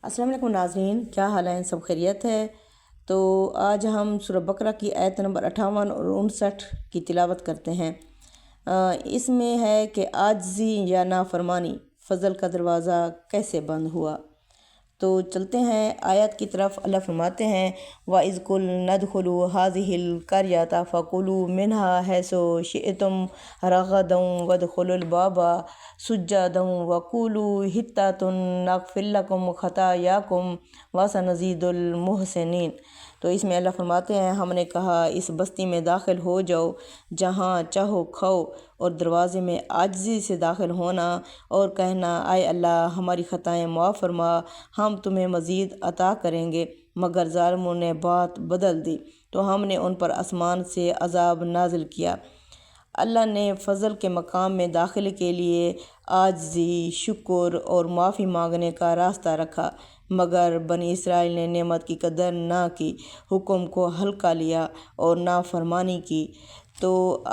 السلام علیکم ناظرین، کیا حال ہیں؟ سب خیریت ہے؟ تو آج ہم سورہ بقرہ کی آیت نمبر 58 اور 59 کی تلاوت کرتے ہیں۔ اس میں ہے کہ عاجزی یا نافرمانی فضل کا دروازہ کیسے بند ہوا۔ تو چلتے ہیں آیت کی طرف۔ اللہ فرماتے ہیں وَإِذْ قُلْنَا ادْخُلُوا هَٰذِهِ الْقَرْيَةَ فَكُلُوا مِنْهَا حَيْثُ شِئْتُمْ رَغَدًا وَادْخُلُوا الْبَابَ سُجَّدًا وَقُولُوا حِطَّةٌ نَغْفِرْ لَكُمْ خَطَايَاكُمْ وَسَنَزِيدُ الْمُحْسِنِينَ۔ تو اس میں اللہ فرماتے ہیں ہم نے کہا اس بستی میں داخل ہو جاؤ جہاں چاہو کھاؤ، اور دروازے میں عاجزی سے داخل ہونا اور کہنا اے اللہ ہماری خطائیں معاف فرما، ہم تمہیں مزید عطا کریں گے۔ مگر ظالموں نے بات بدل دی تو ہم نے ان پر آسمان سے عذاب نازل کیا۔ اللہ نے فضل کے مقام میں داخلے کے لیے عاجزی، شکر اور معافی مانگنے کا راستہ رکھا، مگر بنی اسرائیل نے نعمت کی قدر نہ کی، حکم کو ہلکا لیا اور نافرمانی کی۔ تو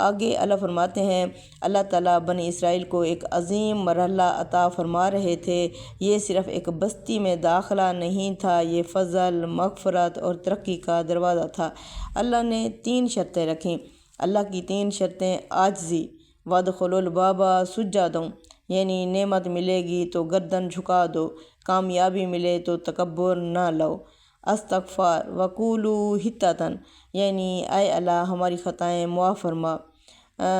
آگے اللہ فرماتے ہیں اللہ تعالیٰ بنی اسرائیل کو ایک عظیم مرحلہ عطا فرما رہے تھے۔ یہ صرف ایک بستی میں داخلہ نہیں تھا، یہ فضل، مغفرت اور ترقی کا دروازہ تھا۔ اللہ نے 3 شرطیں رکھیں۔ اللہ کی 3 شرطیں: عاجزی، وَادْخُلُوا الْبَابَ سُجَّدًا یعنی نعمت ملے گی تو گردن جھکا دو، کامیابی ملے تو تکبر نہ لو، استغفار، وَقُولُوا حِطَّةً یعنی اے اللہ ہماری خطائیں معاف فرما۔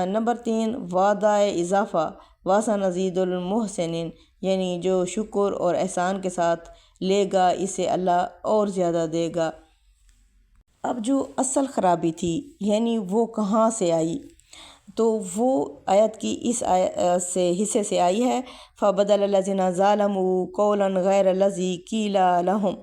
نمبر 3 وعدہ اضافہ، وَسَنَزِيدُ الْمُحْسِنِينَ یعنی جو شکر اور احسان کے ساتھ لے گا اسے اللہ اور زیادہ دے گا۔ اب جو اصل خرابی تھی یعنی وہ کہاں سے آئی، تو وہ آیت کی اس حصے سے آئی ہے فَبَدَلَ الَّذِينَ ظَلَمُوا قَوْلًا غَيْرَ الَّذِي قِيلَ لَهُمْ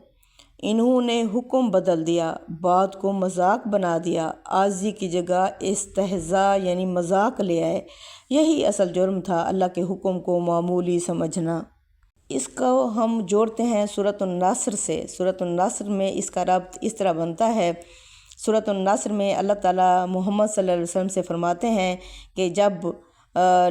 انہوں نے حکم بدل دیا، بات کو مذاق بنا دیا، عاجزی کی جگہ استہزاء یعنی مذاق لے آئے۔ یہی اصل جرم تھا، اللہ کے حکم کو معمولی سمجھنا۔ اس کو ہم جوڑتے ہیں سورۃ النصر سے۔ سورۃ النصر میں اس کا ربط اس طرح بنتا ہے۔ سورۃ النصر میں اللہ تعالیٰ محمد صلی اللہ علیہ وسلم سے فرماتے ہیں کہ جب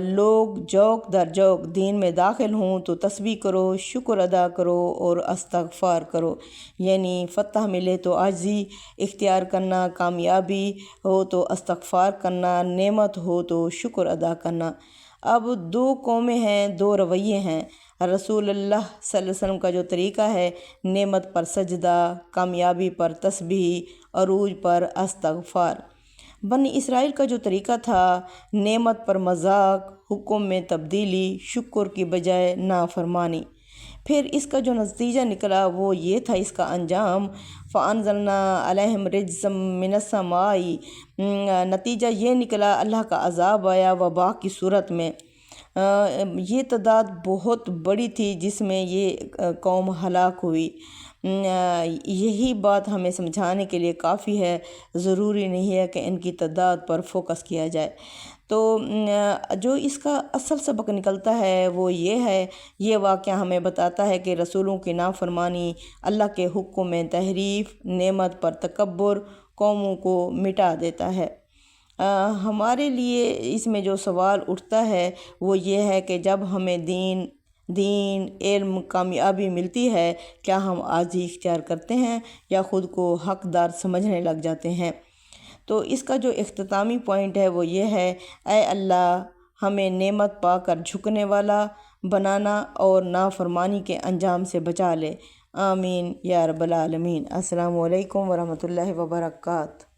لوگ جوک در جوک دین میں داخل ہوں تو تسبیح کرو، شکر ادا کرو اور استغفار کرو، یعنی فتح ملے تو عاجزی اختیار کرنا، کامیابی ہو تو استغفار کرنا، نعمت ہو تو شکر ادا کرنا۔ اب 2 قومیں ہیں، 2 رویے ہیں۔ رسول اللہ صلی اللہ علیہ وسلم کا جو طریقہ ہے نعمت پر سجدہ، کامیابی پر تسبیح، عروج پر استغفار۔ بنی اسرائیل کا جو طریقہ تھا نعمت پر مذاق، حکم میں تبدیلی، شکر کی بجائے نافرمانی۔ پھر اس کا جو نتیجہ نکلا وہ یہ تھا، اس کا انجام فَأَنزَلْنَا عَلَيْهِمْ رِجْزًا مِّنَ السَّمَاءِ نتیجہ یہ نکلا اللہ کا عذاب آیا وبا کی صورت میں۔ یہ تعداد بہت بڑی تھی جس میں یہ قوم ہلاک ہوئی۔ یہی بات ہمیں سمجھانے کے لیے کافی ہے، ضروری نہیں ہے کہ ان کی تعداد پر فوکس کیا جائے۔ تو جو اس کا اصل سبق نکلتا ہے وہ یہ ہے، یہ واقعہ ہمیں بتاتا ہے کہ رسولوں کی نافرمانی، اللہ کے حکم میں تحریف، نعمت پر تکبر قوموں کو مٹا دیتا ہے۔ ہمارے لیے اس میں جو سوال اٹھتا ہے وہ یہ ہے کہ جب ہمیں دین، علم، کامیابی ملتی ہے کیا ہم عاجزی اختیار کرتے ہیں یا خود کو حقدار سمجھنے لگ جاتے ہیں؟ تو اس کا جو اختتامی پوائنٹ ہے وہ یہ ہے اے اللہ ہمیں نعمت پا کر جھکنے والا بنانا اور نافرمانی کے انجام سے بچا لے، آمین یا رب العالمین۔ السلام علیکم ورحمۃ اللہ وبرکاتہ۔